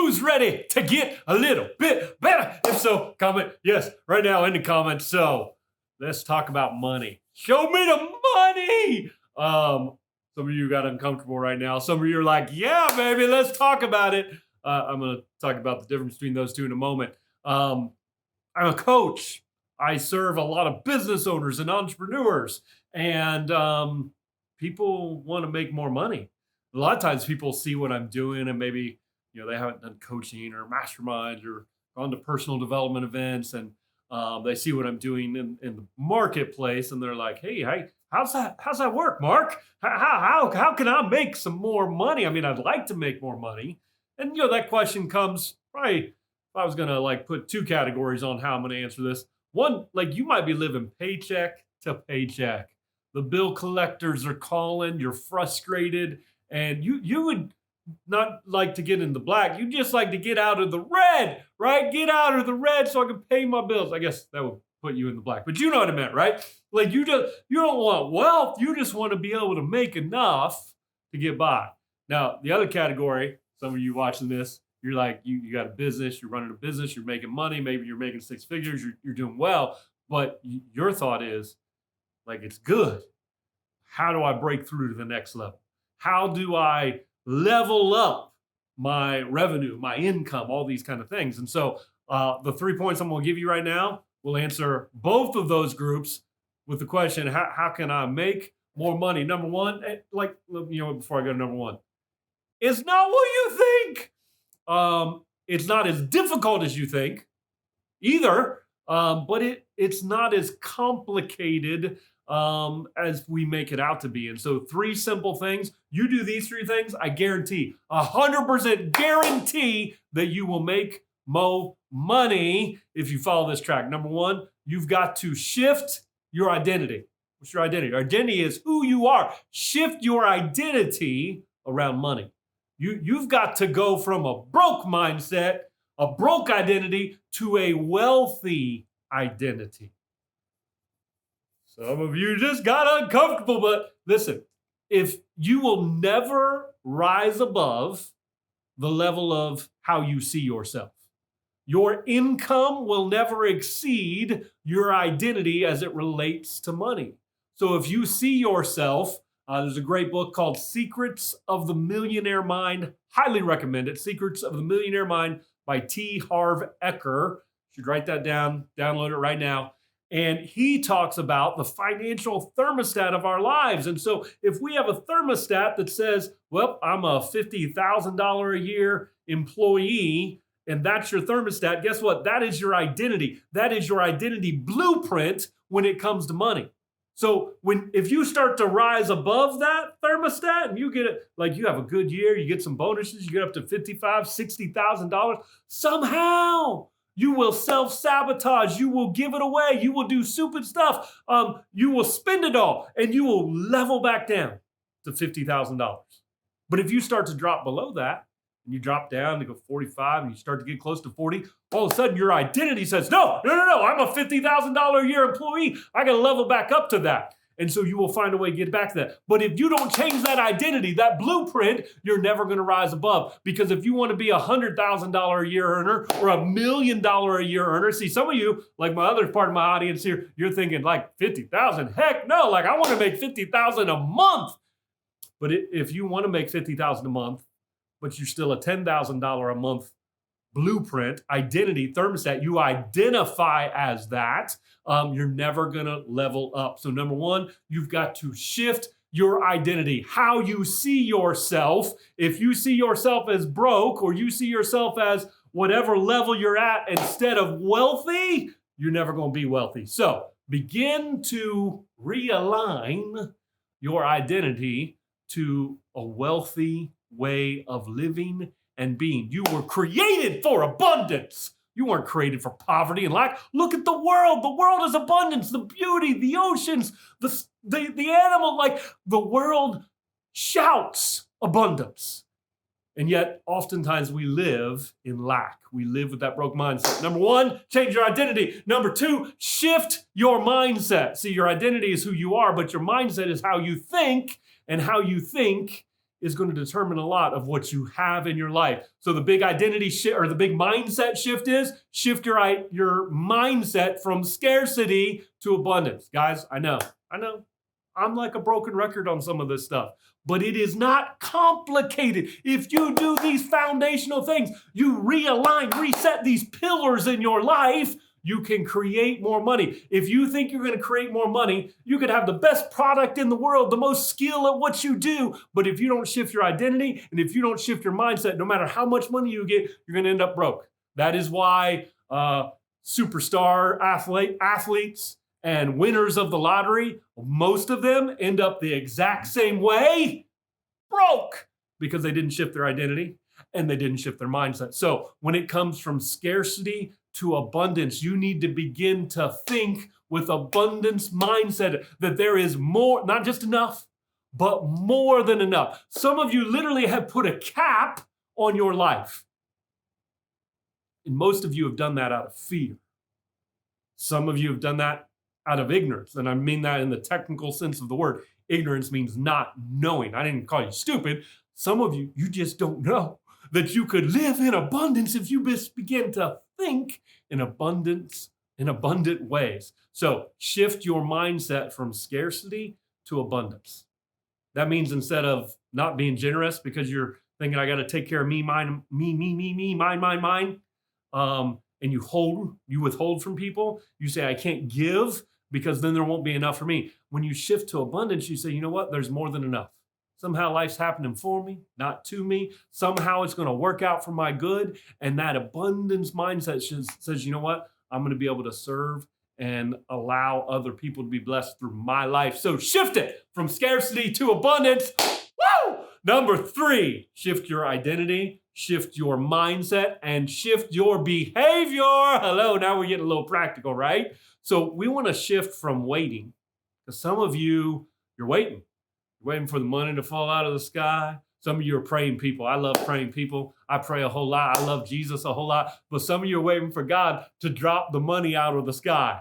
Who's ready to get a little bit better? If so, comment yes right now in the comments. So let's talk about money. Show me the money. Some of you got uncomfortable right now. Some of you are like, yeah, baby, let's talk about it. I'm going to talk about the difference between those two in a moment. I'm a coach. I serve a lot of business owners and entrepreneurs, and people want to make more money. A lot of times people see what I'm doing and maybe, they haven't done coaching or masterminds or gone to personal development events, and they see what I'm doing in the marketplace, and they're like, hey, how's that work, Mark? How can I make some more money? I mean, I'd like to make more money. And, that question comes probably, if I was going to put two categories on how I'm going to answer this. One, you might be living paycheck to paycheck. The bill collectors are calling, you're frustrated, and you would not like to get in the black. You just like to get out of the red, right? Get out of the red so I can pay my bills. I guess that would put you in the black, but you know what I meant, right? You don't want wealth. You just want to be able to make enough to get by. Now, the other category, some of you watching this, you're like, you got a business, you're running a business, you're making money, maybe you're making six figures, you're doing well, but your thought is it's good. How do I break through to the next level? How do I level up my revenue, my income, all these kind of things? And so the 3 points I'm going to give you right now will answer both of those groups with the question, how can I make more money? Number one, before I go to number one, it's not what you think. It's not as difficult as you think either, but it's not as complicated as we make it out to be. And so 3 simple things, you do these 3 things, I guarantee, 100% guarantee that you will make more money if you follow this track. Number one, you've got to shift your identity. What's your identity? Your identity is who you are. Shift your identity around money. You've got to go from a broke mindset, a broke identity, to a wealthy identity. Some of you just got uncomfortable, but listen, if you will never rise above the level of how you see yourself, your income will never exceed your identity as it relates to money. So if you see yourself, there's a great book called Secrets of the Millionaire Mind. Highly recommend it. Secrets of the Millionaire Mind by T. Harv Eker. You should write that down, download it right now. And he talks about the financial thermostat of our lives. And so if we have a thermostat that says, well, I'm a $50,000 a year employee, and that's your thermostat, guess what? That is your identity. That is your identity blueprint when it comes to money. So if you start to rise above that thermostat and you get it, you have a good year, you get some bonuses, you get up to $55,000, $60,000, somehow you will self-sabotage, you will give it away, you will do stupid stuff, you will spend it all, and you will level back down to $50,000. But if you start to drop below that, and you drop down to go 45 and you start to get close to 40, all of a sudden your identity says, no, I'm a $50,000 a year employee. I got to level back up to that. And so you will find a way to get back to that. But if you don't change that identity, that blueprint, you're never going to rise above. Because if you want to be a $100,000 a year earner or $1 million a year earner, see, some of you, like my other part of my audience here, you're thinking 50,000. Heck no, I want to make 50,000 a month. But if you want to make 50,000 a month, but you're still a $10,000 a month blueprint, identity, thermostat, you identify as that, you're never going to level up. So number one, you've got to shift your identity, how you see yourself. If you see yourself as broke or you see yourself as whatever level you're at instead of wealthy, you're never going to be wealthy. So begin to realign your identity to a wealthy way of living and being. You were created for abundance. You weren't created for poverty and lack. Look at the world. The world is abundance, the beauty, the oceans, the animal, the world shouts abundance. And yet, oftentimes we live in lack. We live with that broke mindset. Number one, change your identity. Number two, shift your mindset. See, your identity is who you are, but your mindset is how you think, and how you think is going to determine a lot of what you have in your life. So the big identity shift or the big mindset shift is shift your mindset from scarcity to abundance. Guys, I know. I'm like a broken record on some of this stuff, but it is not complicated. If you do these foundational things, you realign, reset these pillars in your life, you can create more money. If you think you're going to create more money, you could have the best product in the world, the most skill at what you do. But if you don't shift your identity and if you don't shift your mindset, no matter how much money you get, you're going to end up broke. That is why superstar athletes and winners of the lottery, most of them end up the exact same way, broke, because they didn't shift their identity and they didn't shift their mindset. So when it comes from scarcity to abundance, you need to begin to think with abundance mindset that there is more, not just enough, but more than enough. Some of you literally have put a cap on your life. And most of you have done that out of fear. Some of you have done that out of ignorance. And I mean that in the technical sense of the word. Ignorance means not knowing. I didn't call you stupid. Some of you, you just don't know that you could live in abundance if you just begin to think in abundant ways. So shift your mindset from scarcity to abundance. That means instead of not being generous because you're thinking, I got to take care of me, mine, mine, and you withhold from people. You say, I can't give because then there won't be enough for me. When you shift to abundance, you say, you know what? There's more than enough. Somehow life's happening for me, not to me. Somehow it's going to work out for my good. And that abundance mindset says, you know what? I'm going to be able to serve and allow other people to be blessed through my life. So shift it from scarcity to abundance. Woo! Number 3, shift your identity, shift your mindset, and shift your behavior. Hello, now we're getting a little practical, right? So we want to shift from waiting, because some of you, you're waiting. You're waiting for the money to fall out of the sky. Some of you are praying people. I love praying people. I pray a whole lot. I love Jesus a whole lot. But some of you are waiting for God to drop the money out of the sky.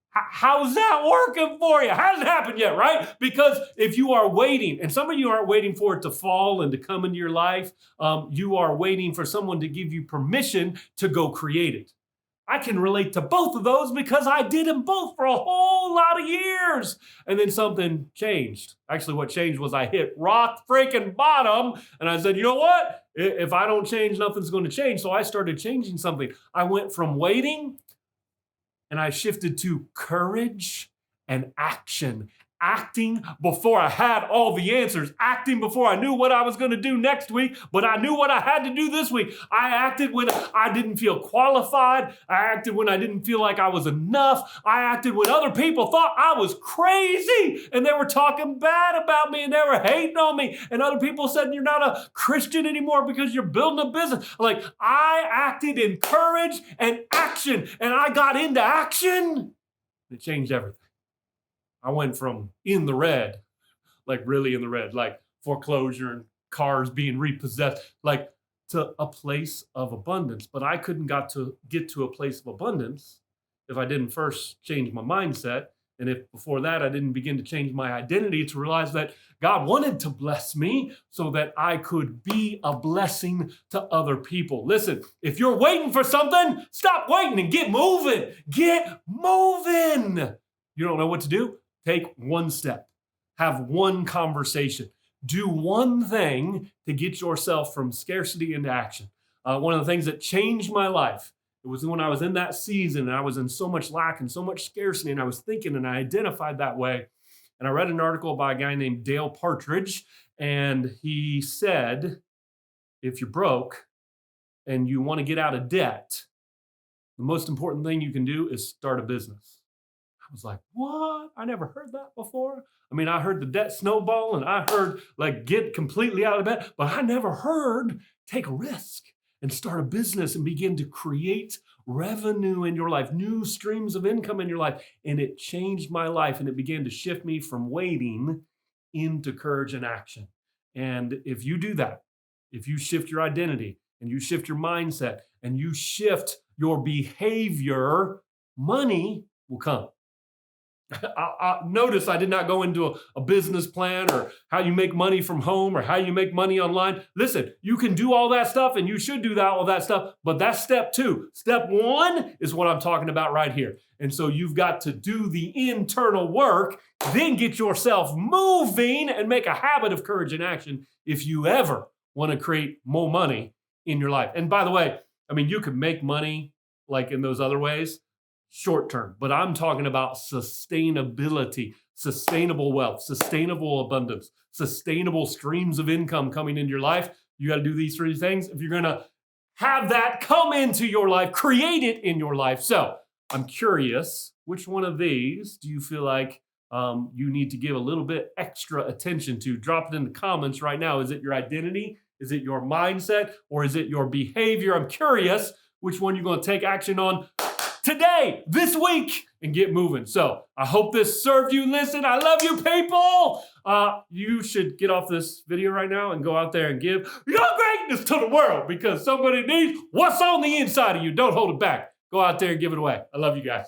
How's that working for you? Hasn't happened yet, right? Because if you are waiting, and some of you aren't waiting for it to fall and to come into your life, you are waiting for someone to give you permission to go create it. I can relate to both of those because I did them both for a whole lot of years. And then something changed. Actually, what changed was I hit rock freaking bottom. And I said, you know what? If I don't change, nothing's going to change. So I started changing something. I went from waiting and I shifted to courage and action. Acting before I had all the answers. Acting before I knew what I was going to do next week, but I knew what I had to do this week. I acted when I didn't feel qualified. I acted when I didn't feel like I was enough. I acted when other people thought I was crazy and they were talking bad about me and they were hating on me. And other people said, you're not a Christian anymore because you're building a business. Like, I acted in courage and action, and I got into action. It changed everything. I went from in the red, like really in the red, like foreclosure and cars being repossessed, like to a place of abundance. But I couldn't get to a place of abundance if I didn't first change my mindset. And if before that I didn't begin to change my identity to realize that God wanted to bless me so that I could be a blessing to other people. Listen, if you're waiting for something, stop waiting and get moving. Get moving. You don't know what to do? Take one step, have one conversation, do one thing to get yourself from scarcity into action. One of the things that changed my life, it was when I was in that season and I was in so much lack and so much scarcity, and I was thinking and I identified that way. And I read an article by a guy named Dale Partridge, and he said, if you're broke and you want to get out of debt, the most important thing you can do is start a business. I was like, what? I never heard that before. I mean, I heard the debt snowball and I heard like get completely out of debt, but I never heard take a risk and start a business and begin to create revenue in your life, new streams of income in your life. And it changed my life, and it began to shift me from waiting into courage and action. And if you do that, if you shift your identity and you shift your mindset and you shift your behavior, money will come. Notice I did not go into a business plan or how you make money from home or how you make money online. Listen, you can do all that stuff and you should do all that stuff, but that's step 2. Step 1 is what I'm talking about right here. And so you've got to do the internal work, then get yourself moving and make a habit of courage and action if you ever want to create more money in your life. And by the way, I mean, you could make money like in those other ways, short term, but I'm talking about sustainability, sustainable wealth, sustainable abundance, sustainable streams of income coming into your life. You got to do these 3 things if you're going to have that come into your life, create it in your life. So I'm curious, which one of these do you feel like you need to give a little bit extra attention to? Drop it in the comments right now. Is it your identity? Is it your mindset? Or is it your behavior? I'm curious which one you're going to take action on today, this week, and get moving. So I hope this served you. Listen, I love you, people. You should get off this video right now and go out there and give your greatness to the world because somebody needs what's on the inside of you. Don't hold it back. Go out there and give it away. I love you guys.